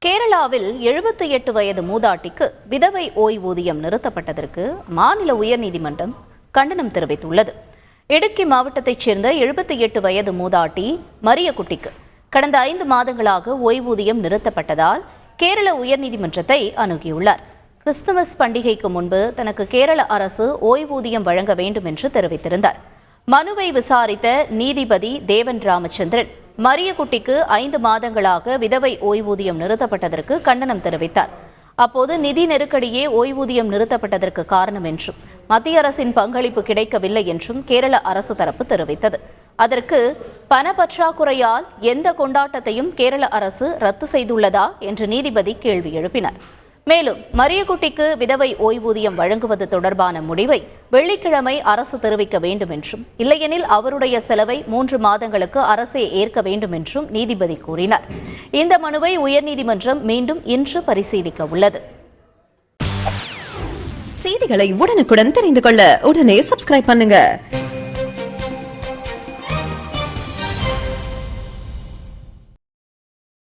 கேரளாவில் 78 வயது மூதாட்டிக்கு விதவை ஓய்வூதியம் நிறுத்தப்பட்டதற்கு மாநில உயர்நீதிமன்றம் கண்டனம் தெரிவித்துள்ளது. இடுக்கி மாவட்டத்தைச் சேர்ந்த 78 வயது மூதாட்டி மரியகுட்டிக்கு கடந்த 5 மாதங்களாக ஓய்வூதியம் நிறுத்தப்பட்டதால் கேரள உயர்நீதிமன்றத்தை அணுகியுள்ளார். கிறிஸ்துமஸ் பண்டிகைக்கு முன்பு தனக்கு கேரள அரசு ஓய்வூதியம் வழங்க வேண்டும் என்று தெரிவித்திருந்தார். மனுவை விசாரித்த நீதிபதி தேவன் ராமச்சந்திரன் மரியகுட்டிக்கு 5 மாதங்களாக விதவை ஓய்வூதியம் நிறுத்தப்பட்டதற்கு கண்டனம் தெரிவித்தார். அப்போது நிதி நெருக்கடியே ஓய்வூதியம் நிறுத்தப்பட்டதற்கு காரணம் என்றும் மத்திய அரசின் பங்களிப்பு கிடைக்கவில்லை என்றும் கேரள அரசு தரப்பு தெரிவித்தது. அதற்கு பண பற்றாக்குறையால் எந்த கொண்டாட்டத்தையும் கேரள அரசு ரத்து செய்துள்ளதா என்று நீதிபதி கேள்வி எழுப்பினார். மேலும் மரியகுட்டிக்கு விதவை ஓய்வூதியம் வழங்குவது தொடர்பான முடிவை வெள்ளிக்கிழமை அரசு தெரிவிக்க வேண்டும் என்றும், இல்லையெனில் அவருடைய செலவை 3 மாதங்களுக்கு அரசே ஏற்க வேண்டும் என்றும் நீதிபதி கூறினார். இந்த மனுவை உயர்நீதிமன்றம் மீண்டும் இன்று பரிசீலிக்க உள்ளது. செய்திகளை உடனுக்குடன் தெரிந்து கொள்ள உடனே சப்ஸ்கிரைப் பண்ணுங்க.